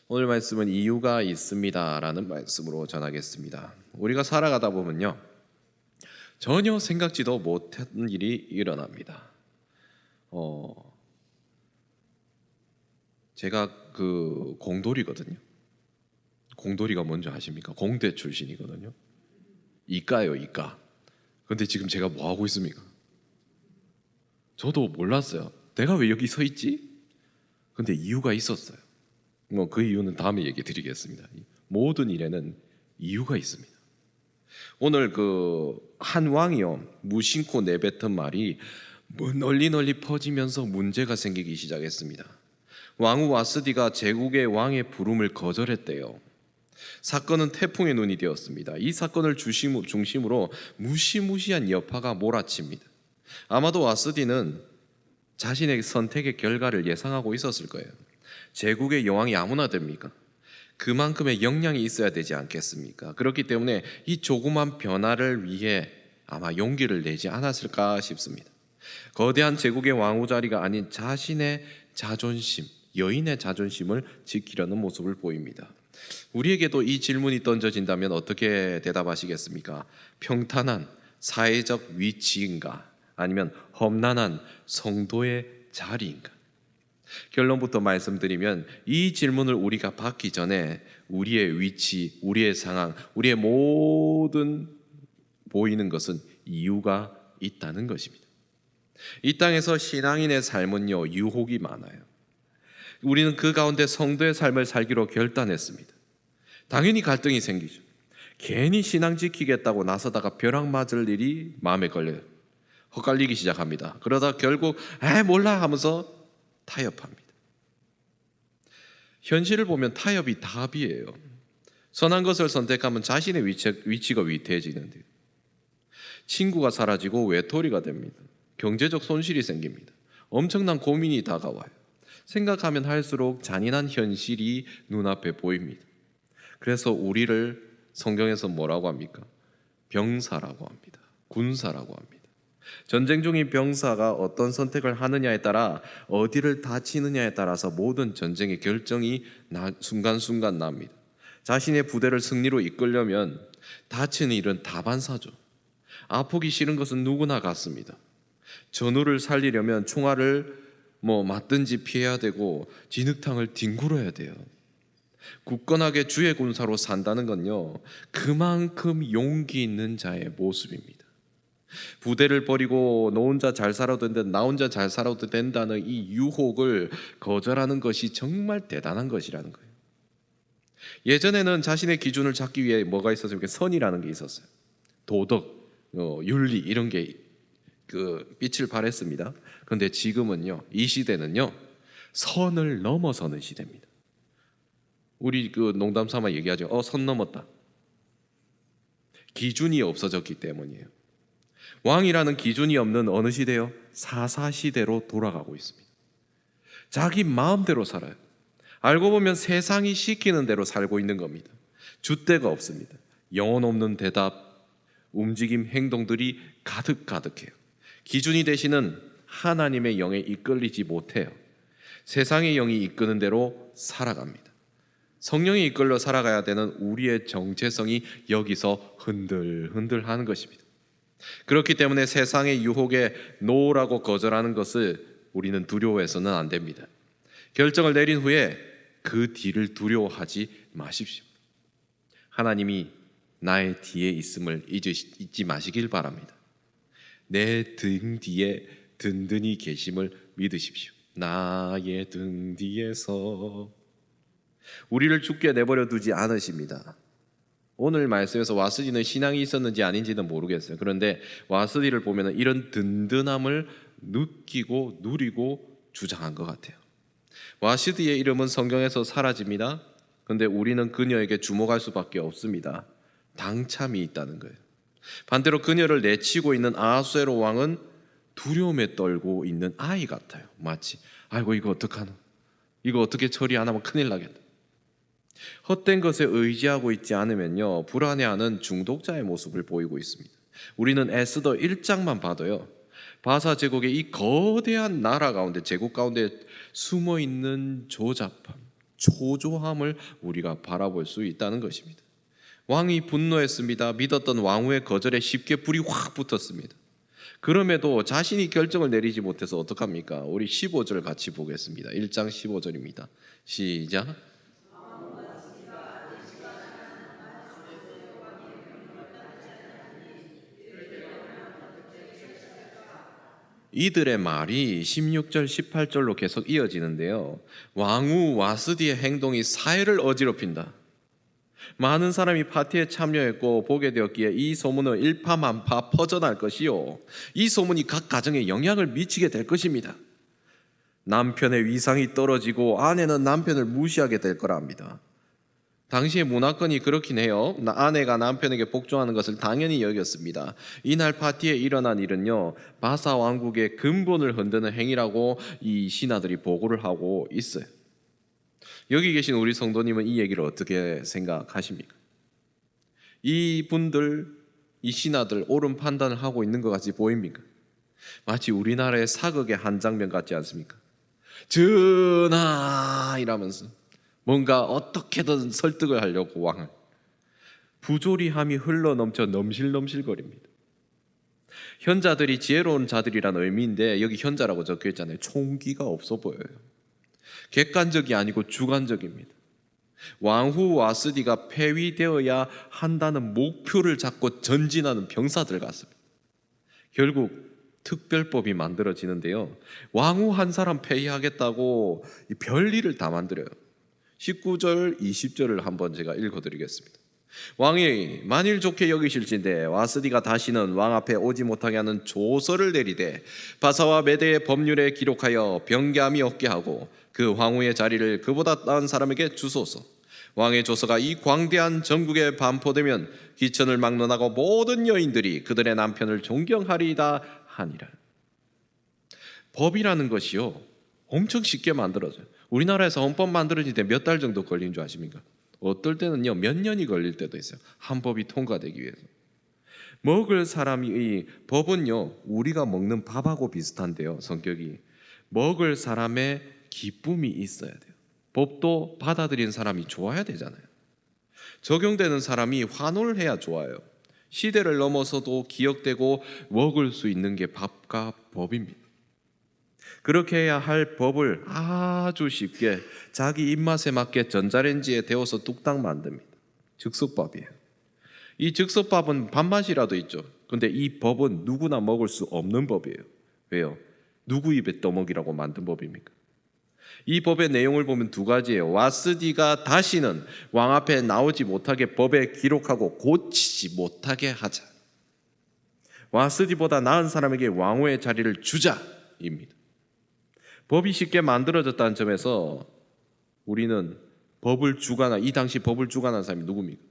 오늘 말씀은 이유가 있습니다라는 말씀으로 전하겠습니다. 우리가 살아가다 보면요, 전혀 생각지도 못한 일이 일어납니다. 제가 공돌이거든요. 공돌이가 뭔지 아십니까? 공대 출신이거든요. 이과예요, 이과. 근데 지금 제가 뭐 하고 있습니까? 저도 몰랐어요. 내가 왜 여기 서 있지? 근데 이유가 있었어요. 그 이유는 다음에 얘기 드리겠습니다. 모든 일에는 이유가 있습니다. 오늘 한 왕이요, 무심코 내뱉은 말이 널리 퍼지면서 문제가 생기기 시작했습니다. 왕후 와스디가 제국의 왕의 부름을 거절했대요. 사건은 태풍의 눈이 되었습니다. 이 사건을 중심으로 무시무시한 여파가 몰아칩니다. 아마도 와스디는 자신의 선택의 결과를 예상하고 있었을 거예요. 제국의 여왕이 아무나 됩니까? 그만큼의 역량이 있어야 되지 않겠습니까? 그렇기 때문에 이 조그만 변화를 위해 아마 용기를 내지 않았을까 싶습니다. 거대한 제국의 왕후 자리가 아닌 자신의 자존심, 여인의 자존심을 지키려는 모습을 보입니다. 우리에게도 이 질문이 던져진다면 어떻게 대답하시겠습니까? 평탄한 사회적 위치인가? 아니면 험난한 성도의 자리인가? 결론부터 말씀드리면 이 질문을 우리가 받기 전에 우리의 위치, 우리의 상황, 우리의 모든 보이는 것은 이유가 있다는 것입니다. 이 땅에서 신앙인의 삶은요, 유혹이 많아요. 우리는 그 가운데 성도의 삶을 살기로 결단했습니다. 당연히 갈등이 생기죠. 괜히 신앙 지키겠다고 나서다가 벼락 맞을 일이 마음에 걸려요. 헛갈리기 시작합니다. 그러다 결국 몰라 하면서 타협합니다. 현실을 보면 타협이 답이에요. 선한 것을 선택하면 자신의 위치가 위태해지는데요. 친구가 사라지고 외톨이가 됩니다. 경제적 손실이 생깁니다. 엄청난 고민이 다가와요. 생각하면 할수록 잔인한 현실이 눈앞에 보입니다. 그래서 우리를 성경에서 뭐라고 합니까? 병사라고 합니다. 군사라고 합니다. 전쟁 중인 병사가 어떤 선택을 하느냐에 따라 어디를 다치느냐에 따라서 모든 전쟁의 결정이 순간순간 납니다. 자신의 부대를 승리로 이끌려면 다치는 일은 다반사죠. 아프기 싫은 것은 누구나 같습니다. 전우를 살리려면 총알을 맞든지 피해야 되고 진흙탕을 뒹굴어야 돼요. 굳건하게 주의 군사로 산다는 건요, 그만큼 용기 있는 자의 모습입니다. 부대를 버리고 너 혼자 잘 살아도 된다, 나 혼자 잘 살아도 된다는 이 유혹을 거절하는 것이 정말 대단한 것이라는 거예요. 예전에는 자신의 기준을 잡기 위해 뭐가 있었어요? 선이라는 게 있었어요. 도덕, 윤리 이런 게 빛을 발했습니다. 그런데 지금은요, 이 시대는요, 선을 넘어서는 시대입니다. 우리 농담 삼아 얘기하죠. 선 넘었다. 기준이 없어졌기 때문이에요. 왕이라는 기준이 없는 어느 시대요? 사사시대로 돌아가고 있습니다. 자기 마음대로 살아요. 알고 보면 세상이 시키는 대로 살고 있는 겁니다. 줏대가 없습니다. 영혼 없는 대답, 움직임, 행동들이 가득해요. 기준이 되시는 하나님의 영에 이끌리지 못해요. 세상의 영이 이끄는 대로 살아갑니다. 성령이 이끌려 살아가야 되는 우리의 정체성이 여기서 흔들흔들하는 것입니다. 그렇기 때문에 세상의 유혹에 노라고 거절하는 것을 우리는 두려워해서는 안 됩니다. 결정을 내린 후에 그 뒤를 두려워하지 마십시오. 하나님이 나의 뒤에 있음을 잊지 마시길 바랍니다. 내 등 뒤에 든든히 계심을 믿으십시오. 나의 등 뒤에서 우리를 죽게 내버려 두지 않으십니다. 오늘 말씀에서 와스디는 신앙이 있었는지 아닌지는 모르겠어요. 그런데 와스디를 보면 이런 든든함을 느끼고 누리고 주장한 것 같아요. 와스디의 이름은 성경에서 사라집니다. 그런데 우리는 그녀에게 주목할 수밖에 없습니다. 당참이 있다는 거예요. 반대로 그녀를 내치고 있는 아하수에로 왕은 두려움에 떨고 있는 아이 같아요. 마치 아이고 이거 어떡하노? 이거 어떻게 처리 안 하면 큰일 나겠다. 헛된 것에 의지하고 있지 않으면요, 불안해하는 중독자의 모습을 보이고 있습니다. 우리는 에스더 1장만 봐도요, 바사 제국의 이 거대한 나라 가운데, 제국 가운데 숨어있는 조잡함, 초조함을 우리가 바라볼 수 있다는 것입니다. 왕이 분노했습니다. 믿었던 왕후의 거절에 쉽게 불이 확 붙었습니다. 그럼에도 자신이 결정을 내리지 못해서 어떡합니까? 우리 15절 같이 보겠습니다. 1장 15절입니다. 시작. 이들의 말이 16절, 18절로 계속 이어지는데요. 왕후 와스디의 행동이 사회를 어지럽힌다. 많은 사람이 파티에 참여했고 보게 되었기에 이 소문은 일파만파 퍼져날 것이요, 이 소문이 각 가정에 영향을 미치게 될 것입니다. 남편의 위상이 떨어지고 아내는 남편을 무시하게 될 거랍니다. 당시의 문화권이 그렇긴 해요. 아내가 남편에게 복종하는 것을 당연히 여겼습니다. 이날 파티에 일어난 일은요, 바사 왕국의 근본을 흔드는 행위라고 이 신하들이 보고를 하고 있어요. 여기 계신 우리 성도님은 이 얘기를 어떻게 생각하십니까? 이분들, 이 신하들 옳은 판단을 하고 있는 것 같이 보입니까? 마치 우리나라의 사극의 한 장면 같지 않습니까? 전하 이라면서 뭔가 어떻게든 설득을 하려고 왕을, 부조리함이 흘러넘쳐 넘실넘실거립니다. 현자들이 지혜로운 자들이란 의미인데 여기 현자라고 적혀 있잖아요. 총기가 없어 보여요. 객관적이 아니고 주관적입니다. 왕후 와스디가 폐위되어야 한다는 목표를 잡고 전진하는 병사들 같습니다. 결국 특별법이 만들어지는데요, 왕후 한 사람 폐위하겠다고 별일을 다 만들어요. 19절, 20절을 한번 제가 읽어드리겠습니다. 왕이 만일 좋게 여기실진대 와스디가 다시는 왕 앞에 오지 못하게 하는 조서를 내리되 바사와 메대의 법률에 기록하여 변개함이 없게 하고 그 황후의 자리를 그보다 나은 사람에게 주소서. 왕의 조서가 이 광대한 전국에 반포되면 기천을 막론하고 모든 여인들이 그들의 남편을 존경하리이다 하니라. 법이라는 것이요, 엄청 쉽게 만들어져요. 우리나라에서 헌법 만들어질 때 몇 달 정도 걸리는 줄 아십니까? 어떨 때는요 몇 년이 걸릴 때도 있어요. 한 법이 통과되기 위해서. 먹을 사람이, 법은요 우리가 먹는 밥하고 비슷한데요, 성격이. 먹을 사람의 기쁨이 있어야 돼요. 법도 받아들인 사람이 좋아야 되잖아요. 적용되는 사람이 환호를 해야 좋아요. 시대를 넘어서도 기억되고 먹을 수 있는 게 밥과 법입니다. 그렇게 해야 할 법을 아주 쉽게 자기 입맛에 맞게 전자레인지에 데워서 뚝딱 만듭니다. 즉석밥이에요. 이 즉석밥은 밥맛이라도 있죠. 근데 이 법은 누구나 먹을 수 없는 법이에요. 왜요? 누구 입에 떠먹이라고 만든 법입니까? 이 법의 내용을 보면 두 가지예요. 와스디가 다시는 왕 앞에 나오지 못하게 법에 기록하고 고치지 못하게 하자. 와스디보다 나은 사람에게 왕후의 자리를 주자입니다. 법이 쉽게 만들어졌다는 점에서 우리는 법을 주관한, 이 당시 법을 주관한 사람이 누굽니까?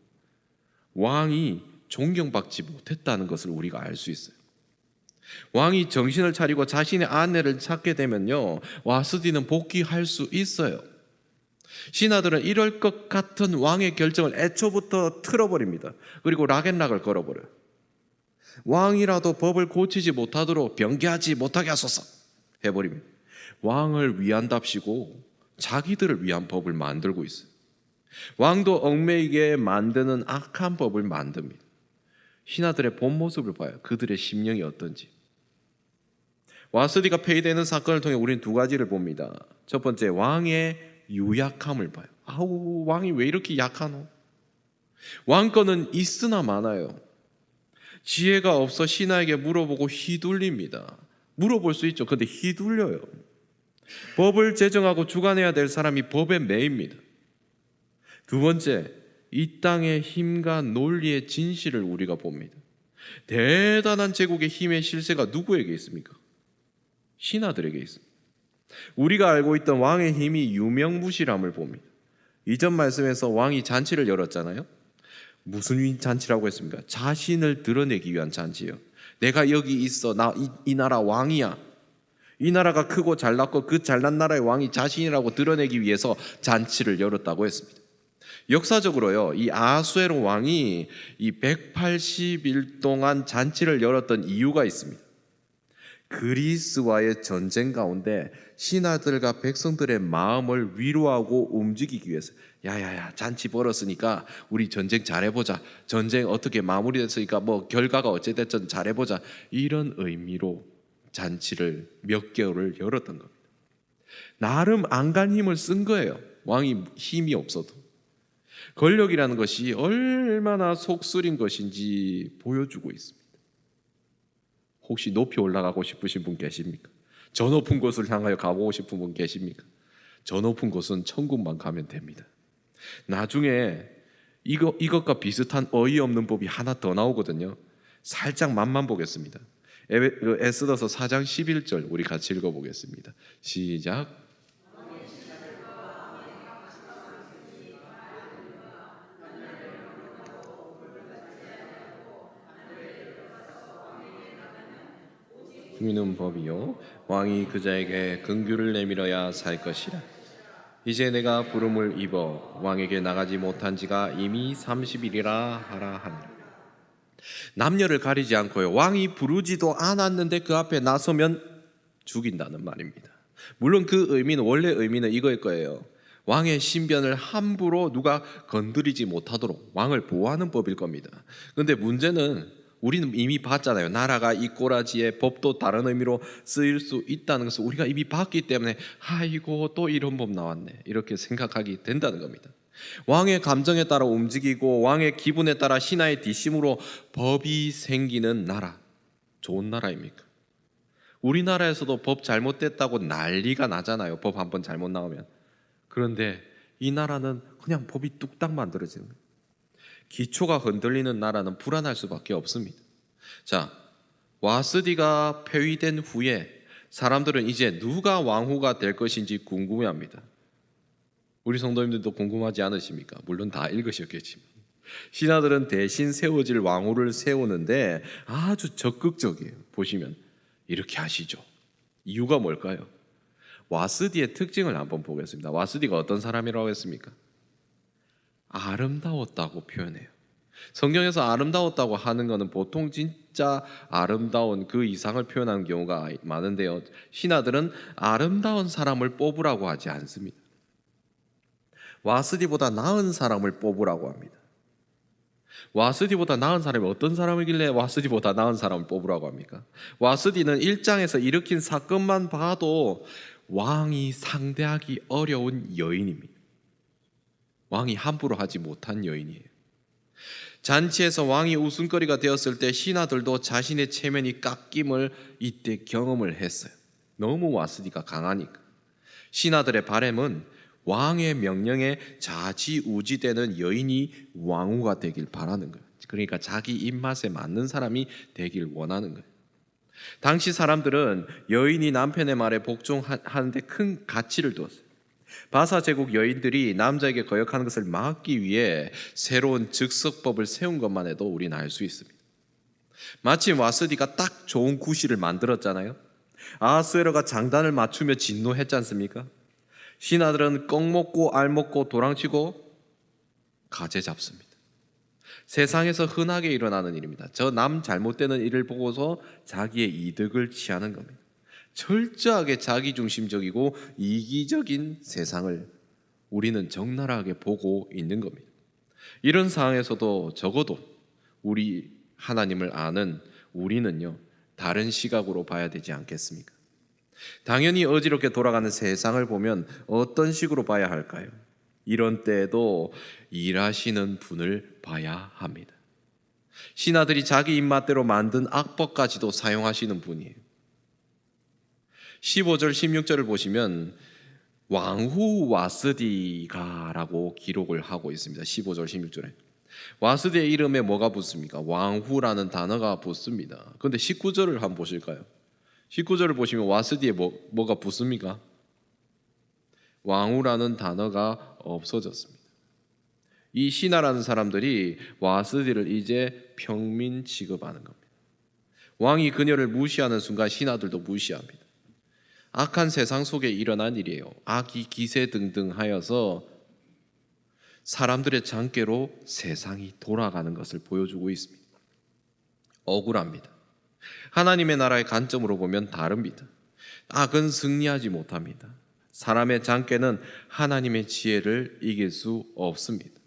왕이 존경받지 못했다는 것을 우리가 알 수 있어요. 왕이 정신을 차리고 자신의 아내를 찾게 되면요, 와스디는 복귀할 수 있어요. 신하들은 이럴 것 같은 왕의 결정을 애초부터 틀어버립니다. 그리고 락앤락을 걸어버려요. 왕이라도 법을 고치지 못하도록 변개하지 못하게 하소서 해버립니다. 왕을 위한답시고 자기들을 위한 법을 만들고 있어요. 왕도 얽매이게 만드는 악한 법을 만듭니다. 신하들의 본 모습을 봐요. 그들의 심령이 어떤지. 와스디가 폐위되는 사건을 통해 우리는 두 가지를 봅니다. 첫 번째, 왕의 유약함을 봐요. 아우, 왕이 왜 이렇게 약하노? 왕권은 있으나 마나요. 지혜가 없어 신하에게 물어보고 휘둘립니다. 물어볼 수 있죠. 근데 휘둘려요. 법을 제정하고 주관해야 될 사람이 법에 매입니다. 두 번째, 이 땅의 힘과 논리의 진실을 우리가 봅니다. 대단한 제국의 힘의 실세가 누구에게 있습니까? 신하들에게 있습니다. 우리가 알고 있던 왕의 힘이 유명무실함을 봅니다. 이전 말씀에서 왕이 잔치를 열었잖아요. 무슨 잔치라고 했습니까? 자신을 드러내기 위한 잔치예요. 내가 여기 있어, 나 이 나라 왕이야. 이 나라가 크고 잘났고 그 잘난 나라의 왕이 자신이라고 드러내기 위해서 잔치를 열었다고 했습니다. 역사적으로요, 이 아하수에로 왕이 이 180일 동안 잔치를 열었던 이유가 있습니다. 그리스와의 전쟁 가운데 신하들과 백성들의 마음을 위로하고 움직이기 위해서 야야야 잔치 벌었으니까 우리 전쟁 잘해보자, 전쟁 어떻게 마무리됐으니까 뭐 결과가 어찌됐든 잘해보자, 이런 의미로 잔치를 몇 개월을 열었던 겁니다. 나름 안간 힘을 쓴 거예요. 왕이 힘이 없어도. 권력이라는 것이 얼마나 속쓰린 것인지 보여주고 있습니다. 혹시 높이 올라가고 싶으신 분 계십니까? 저 높은 곳을 향하여 가보고 싶은 분 계십니까? 저 높은 곳은 천국만 가면 됩니다. 나중에 이것과 비슷한 어이없는 법이 하나 더 나오거든요. 살짝 맛만 보겠습니다. 에스더서 4장 11절 우리 같이 읽어보겠습니다. 시작. 중이는 법이요 왕이 그자에게 긍휼을 내밀어야 살 것이라. 이제 내가 부름을 입어 왕에게 나가지 못한 지가 이미 30일이라 하라 하니라. 남녀를 가리지 않고요, 왕이 부르지도 않았는데 그 앞에 나서면 죽인다는 말입니다. 물론 그 의미는, 원래 의미는 이거일 거예요. 왕의 신변을 함부로 누가 건드리지 못하도록 왕을 보호하는 법일 겁니다. 그런데 문제는 우리는 이미 봤잖아요. 나라가 이 꼬라지에 법도 다른 의미로 쓰일 수 있다는 것을 우리가 이미 봤기 때문에 아이고 또 이런 법 나왔네, 이렇게 생각하게 된다는 겁니다. 왕의 감정에 따라 움직이고 왕의 기분에 따라 신하의 뒷심으로 법이 생기는 나라, 좋은 나라입니까? 우리나라에서도 법 잘못됐다고 난리가 나잖아요. 법 한 번 잘못 나오면. 그런데 이 나라는 그냥 법이 뚝딱 만들어지는 거예요. 기초가 흔들리는 나라는 불안할 수밖에 없습니다. 자, 와스디가 폐위된 후에 사람들은 이제 누가 왕후가 될 것인지 궁금해합니다. 우리 성도님들도 궁금하지 않으십니까? 물론 다 읽으셨겠지만 신하들은 대신 세워질 왕후를 세우는데 아주 적극적이에요. 보시면 이렇게 하시죠. 이유가 뭘까요? 와스디의 특징을 한번 보겠습니다. 와스디가 어떤 사람이라고 했습니까? 아름다웠다고 표현해요. 성경에서 아름다웠다고 하는 것은 보통 진짜 아름다운 그 이상을 표현하는 경우가 많은데요, 신하들은 아름다운 사람을 뽑으라고 하지 않습니다. 와스디보다 나은 사람을 뽑으라고 합니다. 와스디보다 나은 사람이 어떤 사람이길래 와스디보다 나은 사람을 뽑으라고 합니까? 와스디는 1장에서 일으킨 사건만 봐도 왕이 상대하기 어려운 여인입니다. 왕이 함부로 하지 못한 여인이에요. 잔치에서 왕이 웃음거리가 되었을 때 신하들도 자신의 체면이 깎임을 이때 경험을 했어요. 너무 와스디가 강하니까. 신하들의 바람은 왕의 명령에 좌지우지되는 여인이 왕후가 되길 바라는 거예요. 그러니까 자기 입맛에 맞는 사람이 되길 원하는 거예요. 당시 사람들은 여인이 남편의 말에 복종하는데 큰 가치를 두었어요. 바사 제국 여인들이 남자에게 거역하는 것을 막기 위해 새로운 즉석법을 세운 것만 해도 우리는 알 수 있습니다. 마침 와스디가 딱 좋은 구실을 만들었잖아요. 아하수에로가 장단을 맞추며 진노했지 않습니까? 신하들은 꺽 먹고 알 먹고 도랑치고 가재 잡습니다. 세상에서 흔하게 일어나는 일입니다. 저 남 잘못되는 일을 보고서 자기의 이득을 취하는 겁니다. 철저하게 자기중심적이고 이기적인 세상을 우리는 적나라하게 보고 있는 겁니다. 이런 상황에서도 적어도 우리 하나님을 아는 우리는요, 다른 시각으로 봐야 되지 않겠습니까? 당연히 어지럽게 돌아가는 세상을 보면 어떤 식으로 봐야 할까요? 이런 때에도 일하시는 분을 봐야 합니다. 신하들이 자기 입맛대로 만든 악법까지도 사용하시는 분이에요. 15절 16절을 보시면 왕후 와스디가라고 기록을 하고 있습니다. 15절 16절에 와스디의 이름에 뭐가 붙습니까? 왕후라는 단어가 붙습니다. 그런데 19절을 한번 보실까요? 19절을 보시면 와스디에 뭐가 붙습니까? 왕후라는 단어가 없어졌습니다. 이 신하라는 사람들이 와스디를 이제 평민 취급하는 겁니다. 왕이 그녀를 무시하는 순간 신하들도 무시합니다. 악한 세상 속에 일어난 일이에요. 악이 기세등등하여서 사람들의 장깨로 세상이 돌아가는 것을 보여주고 있습니다. 억울합니다. 하나님의 나라의 관점으로 보면 다릅니다. 악은 승리하지 못합니다. 사람의 장깨는 하나님의 지혜를 이길 수 없습니다.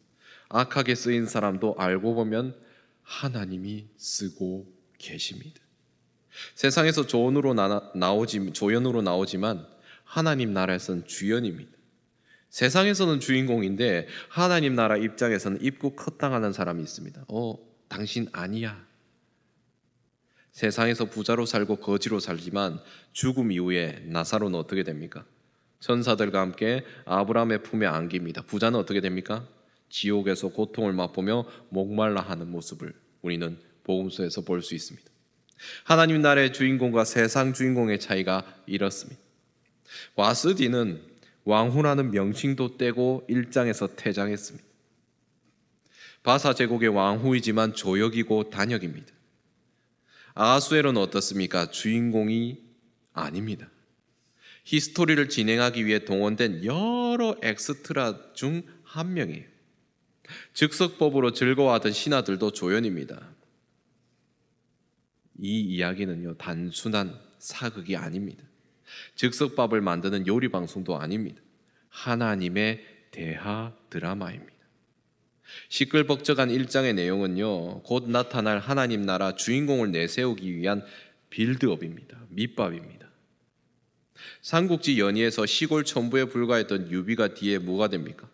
악하게 쓰인 사람도 알고 보면 하나님이 쓰고 계십니다. 세상에서 조연으로 나오지만 하나님 나라에서는 주연입니다. 세상에서는 주인공인데 하나님 나라 입장에서는 입고 컷당하는 사람이 있습니다. 당신 아니야. 세상에서 부자로 살고 거지로 살지만 죽음 이후에 나사로는 어떻게 됩니까? 천사들과 함께 아브라함의 품에 안깁니다. 부자는 어떻게 됩니까? 지옥에서 고통을 맛보며 목말라 하는 모습을 우리는 복음서에서 볼 수 있습니다. 하나님 나라의 주인공과 세상 주인공의 차이가 이렇습니다. 와스디는 왕후라는 명칭도 떼고 일장에서 퇴장했습니다. 바사 제국의 왕후이지만 조역이고 단역입니다. 아하수에로는 어떻습니까? 주인공이 아닙니다. 히스토리를 진행하기 위해 동원된 여러 엑스트라 중 한 명이에요. 즉석법으로 즐거워하던 신하들도 조연입니다. 이 이야기는요, 단순한 사극이 아닙니다. 즉석밥을 만드는 요리 방송도 아닙니다. 하나님의 대하 드라마입니다. 시끌벅적한 1장의 내용은요, 곧 나타날 하나님 나라 주인공을 내세우기 위한 빌드업입니다. 밑밥입니다. 삼국지 연의에서 시골 첨부에 불과했던 유비가 뒤에 뭐가 됩니까?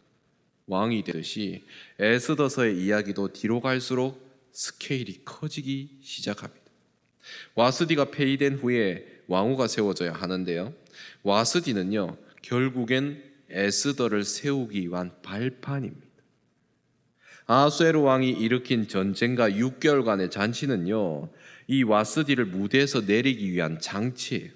왕이 되듯이 에스더서의 이야기도 뒤로 갈수록 스케일이 커지기 시작합니다. 와스디가 폐위된 후에 왕후가 세워져야 하는데요, 와스디는요 결국엔 에스더를 세우기 위한 발판입니다. 아하수에로 왕이 일으킨 전쟁과 6개월간의 잔치는요 이 와스디를 무대에서 내리기 위한 장치예요.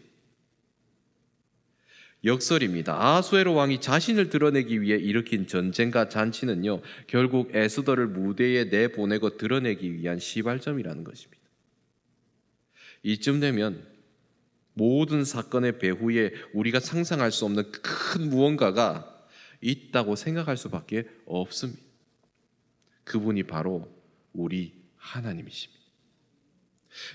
역설입니다. 아하수에로 왕이 자신을 드러내기 위해 일으킨 전쟁과 잔치는요 결국 에스더를 무대에 내보내고 드러내기 위한 시발점이라는 것입니다. 이쯤 되면 모든 사건의 배후에 우리가 상상할 수 없는 큰 무언가가 있다고 생각할 수밖에 없습니다. 그분이 바로 우리 하나님이십니다.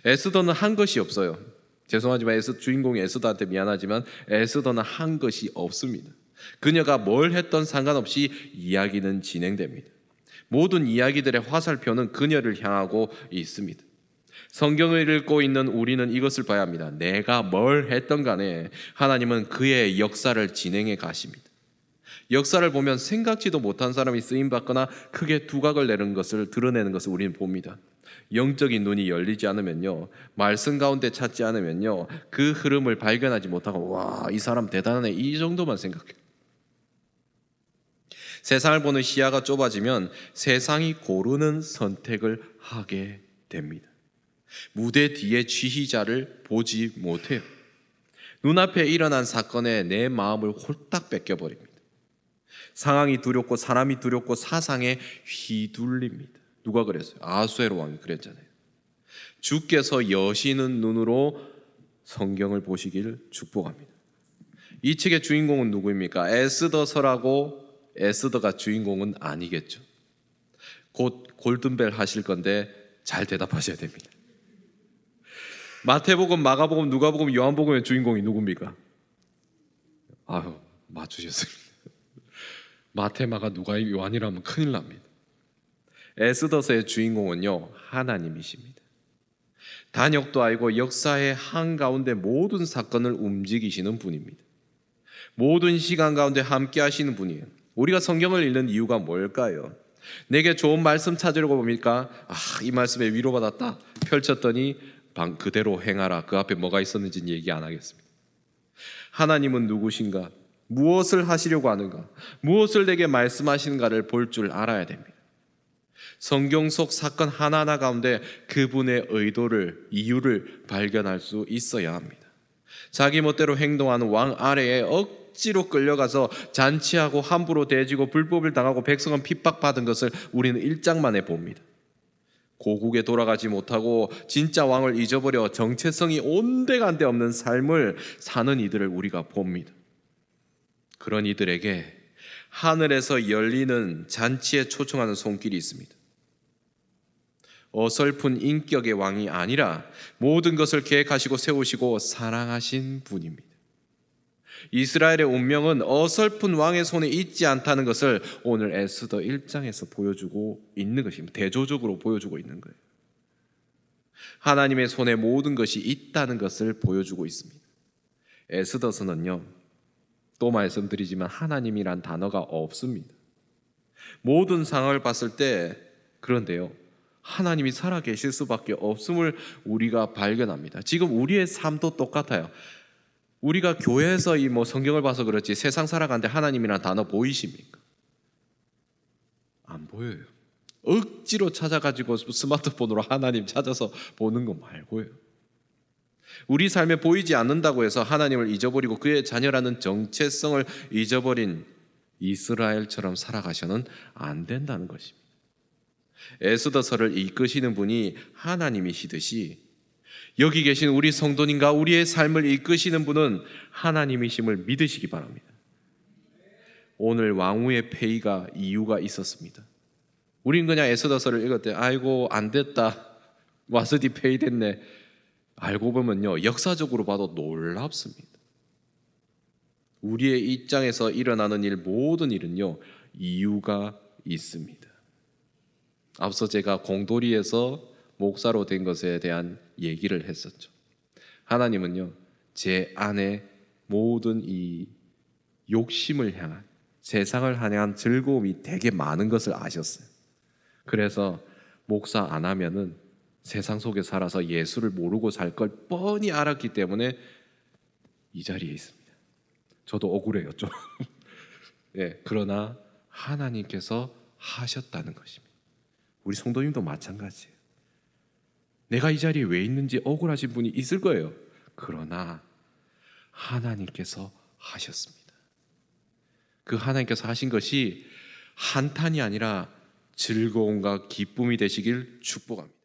에스더는 한 것이 없어요. 죄송하지만 주인공이 에스더한테 미안하지만 에스더는 한 것이 없습니다. 그녀가 뭘 했던 상관없이 이야기는 진행됩니다. 모든 이야기들의 화살표는 그녀를 향하고 있습니다. 성경을 읽고 있는 우리는 이것을 봐야 합니다. 내가 뭘 했던 간에 하나님은 그의 역사를 진행해 가십니다. 역사를 보면 생각지도 못한 사람이 쓰임받거나 크게 두각을 내는 것을 드러내는 것을 우리는 봅니다. 영적인 눈이 열리지 않으면요, 말씀 가운데 찾지 않으면요, 그 흐름을 발견하지 못하고 와, 이 사람 대단하네 이 정도만 생각해요. 세상을 보는 시야가 좁아지면 세상이 고르는 선택을 하게 됩니다. 무대 뒤에 지휘자를 보지 못해요. 눈앞에 일어난 사건에 내 마음을 홀딱 뺏겨버립니다. 상황이 두렵고 사람이 두렵고 사상에 휘둘립니다. 누가 그랬어요? 아하수에로 왕이 그랬잖아요. 주께서 여시는 눈으로 성경을 보시길 축복합니다. 이 책의 주인공은 누구입니까? 에스더서라고 에스더가 주인공은 아니겠죠. 곧 골든벨 하실 건데 잘 대답하셔야 됩니다. 마태복음, 마가복음, 누가복음, 요한복음의 주인공이 누굽니까? 맞추셨습니다. 마태, 마가, 누가, 요한이라면 큰일 납니다. 에스더서의 주인공은요 하나님이십니다. 단역도 알고 역사의 한가운데 모든 사건을 움직이시는 분입니다. 모든 시간 가운데 함께 하시는 분이에요. 우리가 성경을 읽는 이유가 뭘까요? 내게 좋은 말씀 찾으려고 봅니까? 이 말씀에 위로받았다 펼쳤더니 그대로 행하라. 그 앞에 뭐가 있었는지는 얘기 안 하겠습니다. 하나님은 누구신가? 무엇을 하시려고 하는가? 무엇을 내게 말씀하시는가를 볼 줄 알아야 됩니다. 성경 속 사건 하나하나 가운데 그분의 의도를, 이유를 발견할 수 있어야 합니다. 자기 멋대로 행동하는 왕 아래에 억지로 끌려가서 잔치하고 함부로 대지고 불법을 당하고 백성은 핍박받은 것을 우리는 1장 만에 봅니다. 고국에 돌아가지 못하고 진짜 왕을 잊어버려 정체성이 온데간데 없는 삶을 사는 이들을 우리가 봅니다. 그런 이들에게 하늘에서 열리는 잔치에 초청하는 손길이 있습니다. 어설픈 인격의 왕이 아니라 모든 것을 계획하시고 세우시고 사랑하신 분입니다. 이스라엘의 운명은 어설픈 왕의 손에 있지 않다는 것을 오늘 에스더 1장에서 보여주고 있는 것입니다. 대조적으로 보여주고 있는 거예요. 하나님의 손에 모든 것이 있다는 것을 보여주고 있습니다. 에스더서는요, 또 말씀드리지만 하나님이란 단어가 없습니다. 모든 상황을 봤을 때 그런데요, 하나님이 살아계실 수밖에 없음을 우리가 발견합니다. 지금 우리의 삶도 똑같아요. 우리가 교회에서 이 성경을 봐서 그렇지 세상 살아가는데 하나님이란 단어 보이십니까? 안 보여요. 억지로 찾아가지고 스마트폰으로 하나님 찾아서 보는 거 말고요. 우리 삶에 보이지 않는다고 해서 하나님을 잊어버리고 그의 자녀라는 정체성을 잊어버린 이스라엘처럼 살아가셔는 안 된다는 것입니다. 에스더서를 이끄시는 분이 하나님이시듯이 여기 계신 우리 성도님과 우리의 삶을 이끄시는 분은 하나님이심을 믿으시기 바랍니다. 오늘 왕후의 폐위가 이유가 있었습니다. 우린 그냥 에스더서를 읽을 때 아이고 안 됐다, 와스디 폐위됐네. 알고 보면요, 역사적으로 봐도 놀랍습니다. 우리의 입장에서 일어나는 일, 모든 일은요 이유가 있습니다. 앞서 제가 공도리에서 목사로 된 것에 대한 얘기를 했었죠. 하나님은요, 제 안에 모든 이 욕심을 향한, 세상을 향한 즐거움이 되게 많은 것을 아셨어요. 그래서 목사 안 하면은 세상 속에 살아서 예수를 모르고 살 걸 뻔히 알았기 때문에 이 자리에 있습니다. 저도 억울해요 좀. 예, 그러나 하나님께서 하셨다는 것입니다. 우리 성도님도 마찬가지예요. 내가 이 자리에 왜 있는지 억울하신 분이 있을 거예요. 그러나 하나님께서 하셨습니다. 그 하나님께서 하신 것이 한탄이 아니라 즐거움과 기쁨이 되시길 축복합니다.